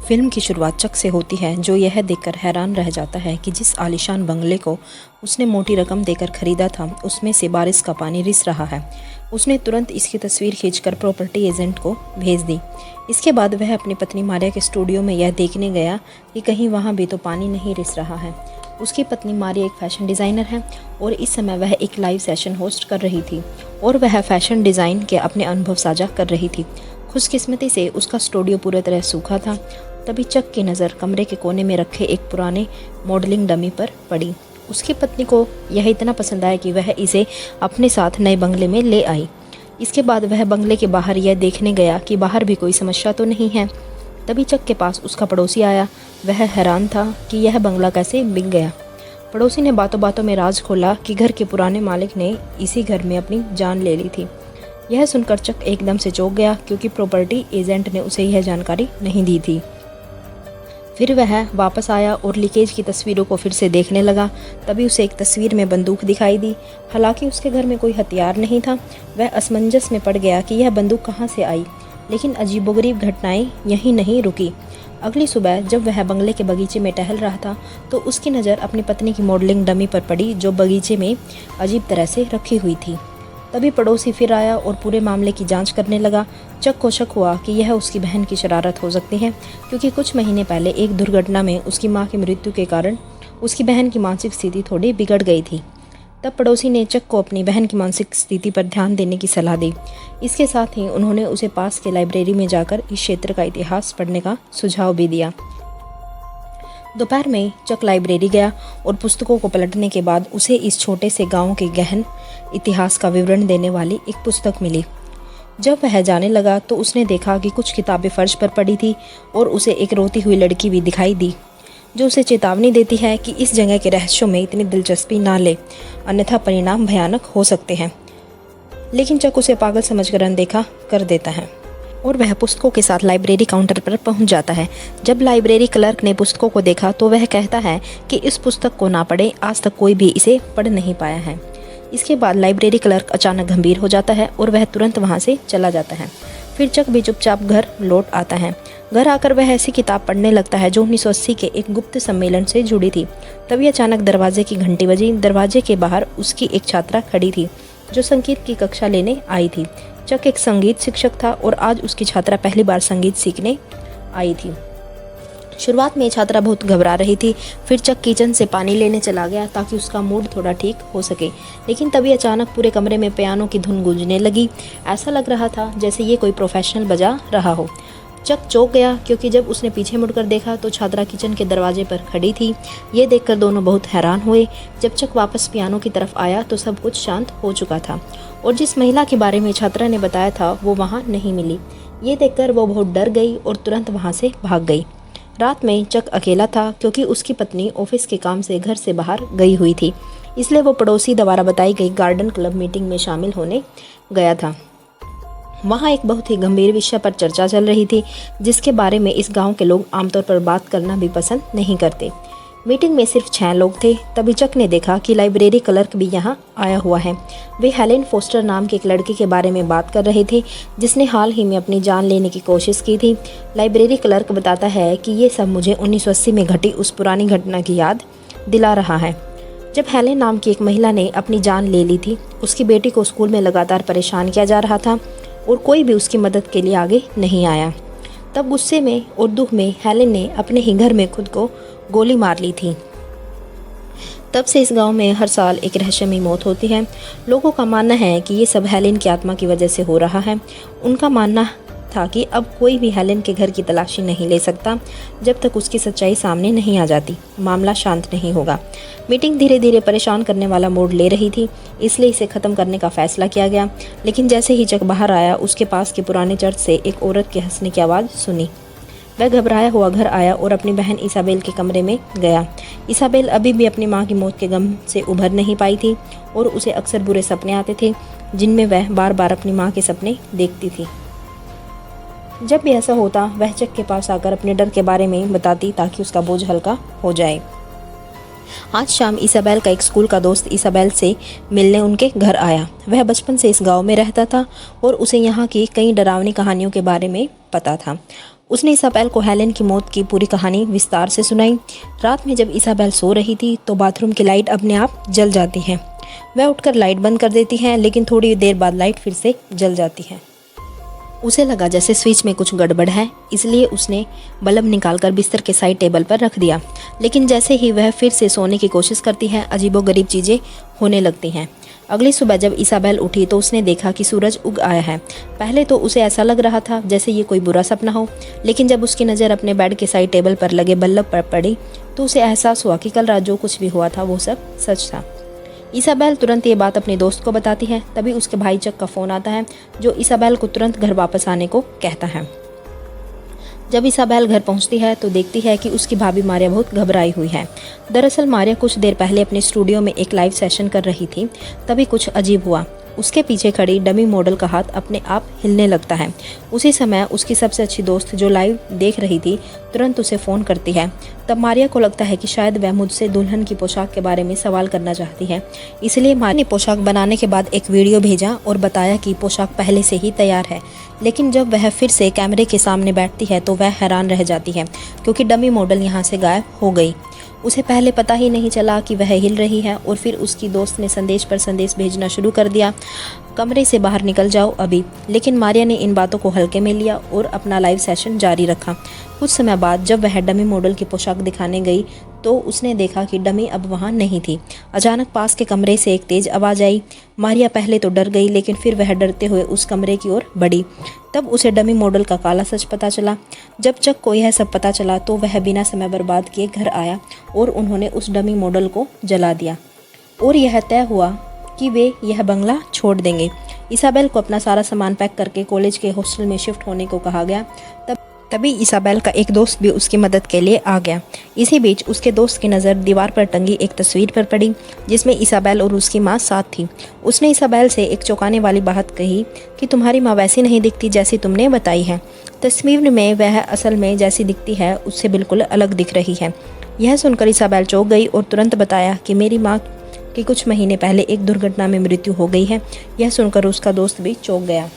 Film की शुरुआत चक से होती है, जो यह देखकर हैरान रह जाता है कि जिस आलीशान बंगले को उसने मोटी रकम देकर खरीदा था, उसमें से बारिश का पानी रिस रहा है। उसने तुरंत इसकी तस्वीर खींचकर प्रॉपर्टी एजेंट को भेज दी। इसके बाद वह अपनी पत्नी मारिया के स्टूडियो में यह देखने गया कि कहीं वहाँ भी तो पानी नहीं रिस रहा है। उसकी पत्नी मारिया एक फैशन डिज़ाइनर है और इस समय वह एक लाइव सेशन होस्ट कर रही थी और वह फैशन डिज़ाइन के अपने अनुभव साझा कर रही थी। खुशकिस्मती से उसका स्टूडियो पूरी तरह सूखा था। तभी चक की नज़र कमरे के कोने में रखे एक पुराने मॉडलिंग डमी पर पड़ी। उसकी पत्नी को यह इतना पसंद आया कि वह इसे अपने साथ नए बंगले में ले आई। इसके बाद वह बंगले के बाहर यह देखने गया कि बाहर भी कोई समस्या तो नहीं है। तभी चक के पास उसका पड़ोसी आया। वह हैरान था कि यह बंगला कैसे बिक गया। पड़ोसी ने बातों बातों में राज खोला कि घर के पुराने मालिक ने इसी घर में अपनी जान ले ली थी। यह सुनकर चक एकदम से चौंक गया, क्योंकि प्रॉपर्टी एजेंट ने उसे यह जानकारी नहीं दी थी। फिर वह वापस आया और लीकेज की तस्वीरों को फिर से देखने लगा। तभी उसे एक तस्वीर में बंदूक दिखाई दी। हालांकि उसके घर में कोई हथियार नहीं था। वह असमंजस में पड़ गया कि यह बंदूक कहाँ से आई। लेकिन अजीबोगरीब घटनाएं यहीं नहीं रुकी। अगली सुबह जब वह बंगले के बगीचे में टहल रहा था, तो उसकी नज़र अपनी पत्नी की मॉडलिंग डमी पर पड़ी, जो बगीचे में अजीब तरह से रखी हुई थी। तभी पड़ोसी फिर आया और पूरे मामले की जांच करने लगा। चक को शक हुआ कि यह उसकी बहन की शरारत हो सकती है, क्योंकि कुछ महीने पहले एक दुर्घटना में उसकी मां की मृत्यु के कारण उसकी बहन की मानसिक स्थिति थोड़ी बिगड़ गई थी। तब पड़ोसी ने चक को अपनी बहन की मानसिक स्थिति पर ध्यान देने की सलाह दी। इसके साथ ही उन्होंने उसे पास के लाइब्रेरी में जाकर इस क्षेत्र का इतिहास पढ़ने का सुझाव भी दिया। दोपहर में चक लाइब्रेरी गया और पुस्तकों को पलटने के बाद उसे इस छोटे से गांव के गहन इतिहास का विवरण देने वाली एक पुस्तक मिली। जब वह जाने लगा तो उसने देखा कि कुछ किताबें फर्श पर पड़ी थी और उसे एक रोती हुई लड़की भी दिखाई दी, जो उसे चेतावनी देती है कि इस जगह के रहस्यों में इतनी दिलचस्पी ना ले, अन्यथा परिणाम भयानक हो सकते हैं। लेकिन चक उसे पागल समझकर अनदेखा कर देता है और वह पुस्तकों के साथ लाइब्रेरी काउंटर पर पहुंच जाता है। जब लाइब्रेरी क्लर्क ने पुस्तकों को देखा तो वह कहता है कि इस पुस्तक को ना पढ़े, आज तक कोई भी इसे पढ़ नहीं पाया है। इसके बाद लाइब्रेरी क्लर्क अचानक गंभीर हो जाता है और वह तुरंत वहां से चला जाता है। फिर चक भी चुपचाप घर लौट आता है। घर आकर वह ऐसी किताब पढ़ने लगता है जो 1980 के एक गुप्त सम्मेलन से जुड़ी थी। तभी अचानक दरवाजे की घंटी बजी। दरवाजे के बाहर उसकी एक छात्रा खड़ी थी, जो संगीत की कक्षा लेने आई थी। चक एक संगीत शिक्षक था और आज उसकी छात्रा पहली बार संगीत सीखने आई थी। शुरुआत में छात्रा बहुत घबरा रही थी। फिर चक किचन से पानी लेने चला गया ताकि उसका मूड थोड़ा ठीक हो सके। लेकिन तभी अचानक पूरे कमरे में पियानो की धुन गूंजने लगी। ऐसा लग रहा था जैसे ये कोई प्रोफेशनल बजा रहा हो। चक चौंक गया, क्योंकि जब उसने पीछे मुड़कर देखा तो छात्रा किचन के दरवाजे पर खड़ी थी। ये देखकर दोनों बहुत हैरान हुए। जब चक वापस पियानो की तरफ आया तो सब कुछ शांत हो चुका था और जिस महिला के बारे में छात्रा ने बताया था वो वहाँ नहीं मिली। ये देखकर वो बहुत डर गई और तुरंत वहाँ से भाग गई। रात में चक अकेला था, क्योंकि उसकी पत्नी ऑफिस के काम से घर से बाहर गई हुई थी। इसलिए वो पड़ोसी द्वारा बताई गई गार्डन क्लब मीटिंग में शामिल होने गया था। वहाँ एक बहुत ही गंभीर विषय पर चर्चा चल रही थी, जिसके बारे में इस गांव के लोग आमतौर पर बात करना भी पसंद नहीं करते। मीटिंग में सिर्फ 6 लोग थे। तभी चक ने देखा कि लाइब्रेरी क्लर्क भी यहाँ आया हुआ है। वे हेलेन फोस्टर नाम की एक लड़की के बारे में बात कर रहे थे, जिसने हाल ही में अपनी जान लेने की कोशिश की थी। लाइब्रेरी क्लर्क बताता है कि ये सब मुझे 1980 में घटी उस पुरानी घटना की याद दिला रहा है, जब हेलेन नाम की एक महिला ने अपनी जान ले ली थी। उसकी बेटी को स्कूल में लगातार परेशान किया जा रहा था और कोई भी उसकी मदद के लिए आगे नहीं आया। तब गुस्से में और दुख में हेलेन ने अपने ही घर में खुद को गोली मार ली थी। तब से इस गांव में हर साल एक रहस्यमयी मौत होती है। लोगों का मानना है कि ये सब हेलेन की आत्मा की वजह से हो रहा है। उनका मानना था कि अब कोई भी हेलेन के घर की तलाशी नहीं ले सकता जब तक उसकी सच्चाई सामने नहीं आ जाती। मामला शांत नहीं होगा। मीटिंग धीरे धीरे परेशान करने वाला मोड़ ले रही थी, इसलिए इसे ख़त्म करने का फैसला किया गया। लेकिन जैसे ही चक बाहर आया, उसके पास के पुराने चर्च से एक औरत के हंसने की आवाज़ सुनी। वह घबराया हुआ घर आया और अपनी बहन इसाबेल के कमरे में गया। इसाबेल अभी भी अपनी मां की मौत के गम से उभर नहीं पाई थी और उसे अक्सर बुरे सपने आते थे, जिनमें वह बार बार अपनी मां के सपने देखती थी। जब भी ऐसा होता, वह चक के पास आकर अपने डर के बारे में बताती ताकि उसका बोझ हल्का हो जाए। आज शाम इसाबेल का एक स्कूल का दोस्त इसाबेल से मिलने उनके घर आया। वह बचपन से इस गांव में रहता था और उसे यहाँ की कई डरावनी कहानियों के बारे में पता था। उसने इसाबेल को हेलेन की मौत की पूरी कहानी विस्तार से सुनाई। रात में जब इसाबेल सो रही थी तो बाथरूम की लाइट अपने आप जल जाती है। वह उठकर लाइट बंद कर देती है, लेकिन थोड़ी देर बाद लाइट फिर से जल जाती है। उसे लगा जैसे स्विच में कुछ गड़बड़ है, इसलिए उसने बल्ब निकालकर बिस्तर के साइड टेबल पर रख दिया। लेकिन जैसे ही वह फिर से सोने की कोशिश करती है, अजीबोगरीब चीज़ें होने लगती हैं। अगली सुबह जब इसाबेल उठी तो उसने देखा कि सूरज उग आया है। पहले तो उसे ऐसा लग रहा था जैसे ये कोई बुरा सपना हो, लेकिन जब उसकी नज़र अपने बेड के साइड टेबल पर लगे बल्ब पर पड़ी तो उसे एहसास हुआ कि कल रात जो कुछ भी हुआ था वो सब सच था। इसाबेल तुरंत ये बात अपने दोस्त को बताती है। तभी उसके भाई चक का फ़ोन आता है, जो इसाबेल को तुरंत घर वापस आने को कहता है। जब इसाबेल घर पहुंचती है तो देखती है कि उसकी भाभी मारिया बहुत घबराई हुई है। दरअसल मारिया कुछ देर पहले अपने स्टूडियो में एक लाइव सेशन कर रही थी। तभी कुछ अजीब हुआ। उसके पीछे खड़ी डमी मॉडल का हाथ अपने आप हिलने लगता है। उसी समय उसकी सबसे अच्छी दोस्त जो लाइव देख रही थी तुरंत उसे फ़ोन करती है। तब मारिया को लगता है कि शायद वह मुझसे दुल्हन की पोशाक के बारे में सवाल करना चाहती है, इसलिए मारिया ने पोशाक बनाने के बाद एक वीडियो भेजा और बताया कि पोशाक पहले से ही तैयार है। लेकिन जब वह फिर से कैमरे के सामने बैठती है तो वह हैरान रह जाती है, क्योंकि डमी मॉडल यहाँ से गायब हो गई। उसे पहले पता ही नहीं चला कि वह हिल रही है, और फिर उसकी दोस्त ने संदेश पर संदेश भेजना शुरू कर दिया, कमरे से बाहर निकल जाओ अभी। लेकिन मारिया ने इन बातों को हल्के में लिया और अपना लाइव सेशन जारी रखा। कुछ समय बाद जब वह डमी मॉडल की पोशाक दिखाने गई तो उसने देखा कि डमी अब वहाँ नहीं थी। अचानक पास के कमरे से एक तेज आवाज़ आई। मारिया पहले तो डर गई, लेकिन फिर वह डरते हुए उस कमरे की ओर बढ़ी। तब उसे डमी मॉडल का काला सच पता चला। जब चक को यह सब पता चला तो वह बिना समय बर्बाद किए घर आया और उन्होंने उस डमी मॉडल को जला दिया, और यह तय हुआ कि वे यह बंगला छोड़ देंगे। इसाबेल को अपना सारा सामान पैक करके कॉलेज के हॉस्टल में शिफ्ट होने को कहा गया। तभी इसाबेल का एक दोस्त भी उसकी मदद के लिए आ गया। इसी बीच उसके दोस्त की नज़र दीवार पर टंगी एक तस्वीर पर पड़ी, जिसमें इसाबेल और उसकी माँ साथ थी। उसने इसाबेल से एक चौंकाने वाली बात कही कि तुम्हारी माँ वैसी नहीं दिखती जैसी तुमने बताई है। तस्वीर में वह असल में जैसी दिखती है उससे बिल्कुल अलग दिख रही है। यह सुनकर इसाबेल चौंक गई और तुरंत बताया कि मेरी माँ की कुछ महीने पहले एक दुर्घटना में मृत्यु हो गई है। यह सुनकर उसका दोस्त भी चौंक गया,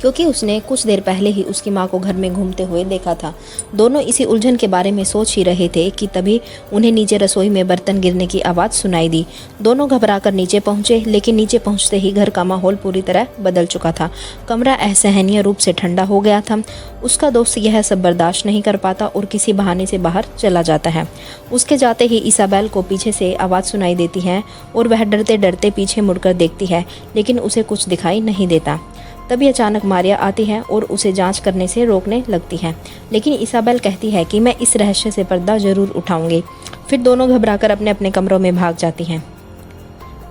क्योंकि उसने कुछ देर पहले ही उसकी माँ को घर में घूमते हुए देखा था। दोनों इसी उलझन के बारे में सोच ही रहे थे कि तभी उन्हें नीचे रसोई में बर्तन गिरने की आवाज़ सुनाई दी। दोनों घबराकर नीचे पहुंचे, लेकिन नीचे पहुंचते ही घर का माहौल पूरी तरह बदल चुका था। कमरा असहनीय रूप से ठंडा हो गया था। उसका दोस्त यह सब बर्दाश्त नहीं कर पाता और किसी बहाने से बाहर चला जाता है। उसके जाते ही इसाबेल को पीछे से आवाज़ सुनाई देती है और वह डरते डरते पीछे मुड़कर देखती है, लेकिन उसे कुछ दिखाई नहीं देता। तभी अचानक मारिया आती है और उसे जांच करने से रोकने लगती है, लेकिन इसाबेल कहती है कि मैं इस रहस्य से पर्दा जरूर उठाऊंगी। फिर दोनों घबराकर अपने अपने कमरों में भाग जाती हैं।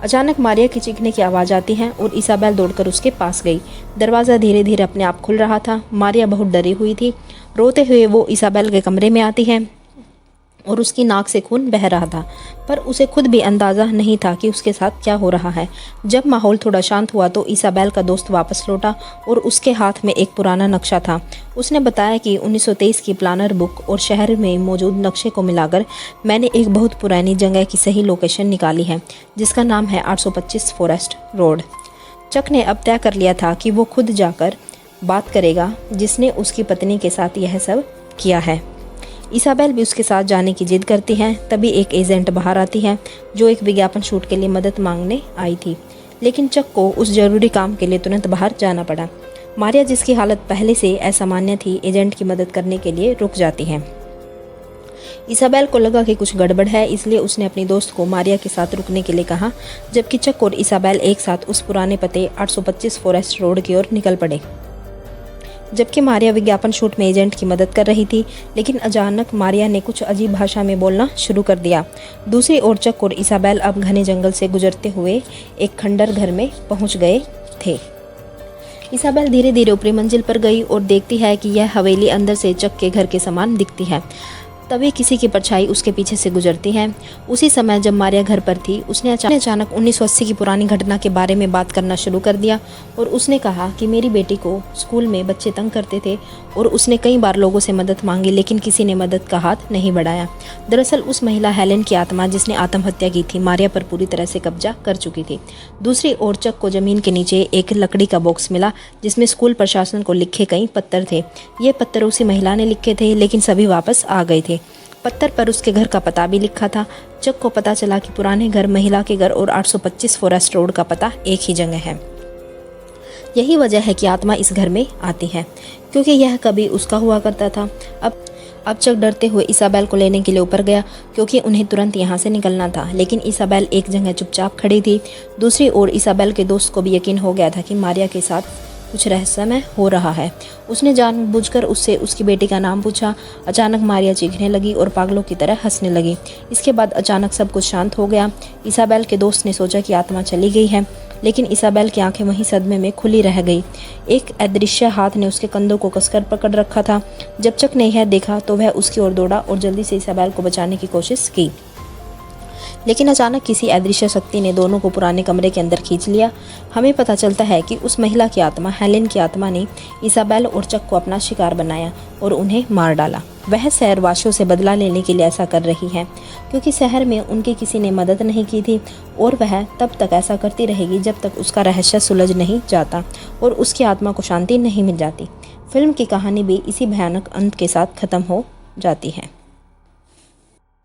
अचानक मारिया की चीखने की आवाज़ आती है और इसाबेल दौड़कर उसके पास गई। दरवाज़ा धीरे धीरे अपने आप खुल रहा था। मारिया बहुत डरी हुई थी। रोते हुए वो इसाबेल के कमरे में आती है और उसकी नाक से खून बह रहा था, पर उसे खुद भी अंदाज़ा नहीं था कि उसके साथ क्या हो रहा है। जब माहौल थोड़ा शांत हुआ तो इसाबेल का दोस्त वापस लौटा और उसके हाथ में एक पुराना नक्शा था। उसने बताया कि 1923 की प्लानर बुक और शहर में मौजूद नक्शे को मिलाकर मैंने एक बहुत पुरानी जगह की सही लोकेशन निकाली है, जिसका नाम है 825 फॉरेस्ट रोड। चक ने अब तय कर लिया था कि वो खुद जाकर बात करेगा जिसने उसकी पत्नी के साथ यह सब किया है। इसाबेल भी उसके साथ जाने की जिद करती है। तभी एक एजेंट बाहर आती है जो एक विज्ञापन शूट के लिए मदद मांगने आई थी, लेकिन चक को उस जरूरी काम के लिए तुरंत बाहर जाना पड़ा। मारिया, जिसकी हालत पहले से असामान्य थी, एजेंट की मदद करने के लिए रुक जाती है। इसाबेल को लगा कि कुछ गड़बड़ है, इसलिए उसने अपनी दोस्त को मारिया के साथ रुकने के लिए कहा, जबकि चक और इसाबेल एक साथ उस पुराने पते 825 फॉरेस्ट रोड की ओर निकल पड़े। जबकि मारिया विज्ञापन शूट में एजेंट की मदद कर रही थी, लेकिन अचानक मारिया ने कुछ अजीब भाषा में बोलना शुरू कर दिया। दूसरी ओर चक और इसाबेल अब घने जंगल से गुजरते हुए एक खंडर घर में पहुंच गए थे। इसाबेल धीरे धीरे ऊपरी मंजिल पर गई और देखती है कि यह हवेली अंदर से चक के घर के समान दिखती है। तभी किसी की परछाई उसके पीछे से गुजरती है। उसी समय जब मारिया घर पर थी, उसने अचानक 1980 की पुरानी घटना के बारे में बात करना शुरू कर दिया और उसने कहा कि मेरी बेटी को स्कूल में बच्चे तंग करते थे और उसने कई बार लोगों से मदद मांगी, लेकिन किसी ने मदद का हाथ नहीं बढ़ाया। दरअसल उस महिला हेलेन की आत्मा जिसने आत्महत्या की थी, मारिया पर पूरी तरह से कब्जा कर चुकी थी। दूसरी ओर चक को जमीन के नीचे एक लकड़ी का बॉक्स मिला जिसमें स्कूल प्रशासन को लिखे कई पत्थर थे। ये पत्थर उसी महिला ने लिखे थे, लेकिन सभी वापस आ गए थे। पत्थर पर उसके घर का पता भी लिखा था। चक को पता चला कि पुराने घर, महिला के घर और 825 फॉरेस्ट रोड का पता एक ही जगह है। यही वजह है कि आत्मा इस घर में आती है, क्योंकि यह कभी उसका हुआ करता था। अब चक डरते हुए इसाबेल को लेने के लिए ऊपर गया, क्योंकि उन्हें तुरंत यहाँ से निकलना था। लेकिन इसाबेल एक जगह चुपचाप खड़ी थी। दूसरी ओर इसाबेल के दोस्त को भी यकीन हो गया था कि मारिया के साथ कुछ रहस्यमय हो रहा है। उसने जानबूझकर उससे उसकी बेटी का नाम पूछा। अचानक मारिया चीखने लगी और पागलों की तरह हंसने लगी। इसके बाद अचानक सब कुछ शांत हो गया। इसाबेल के दोस्त ने सोचा कि आत्मा चली गई है, लेकिन इसाबेल की आंखें वहीं सदमे में खुली रह गई। एक अदृश्य हाथ ने उसके कंधों को कसकर पकड़ रखा था। जब चक ने यह देखा तो वह उसकी ओर दौड़ा और जल्दी से इसाबेल को बचाने की कोशिश की, लेकिन अचानक किसी अदृश्य शक्ति ने दोनों को पुराने कमरे के अंदर खींच लिया। हमें पता चलता है कि उस महिला की आत्मा, हेलेन की आत्मा ने इसाबेल और चक को अपना शिकार बनाया और उन्हें मार डाला। वह शहरवासियों से बदला लेने के लिए ऐसा कर रही है, क्योंकि शहर में उनकी किसी ने मदद नहीं की थी और वह तब तक ऐसा करती रहेगी जब तक उसका रहस्य सुलझ नहीं जाता और उसकी आत्मा को शांति नहीं मिल जाती। फिल्म की कहानी भी इसी भयानक अंत के साथ खत्म हो जाती है।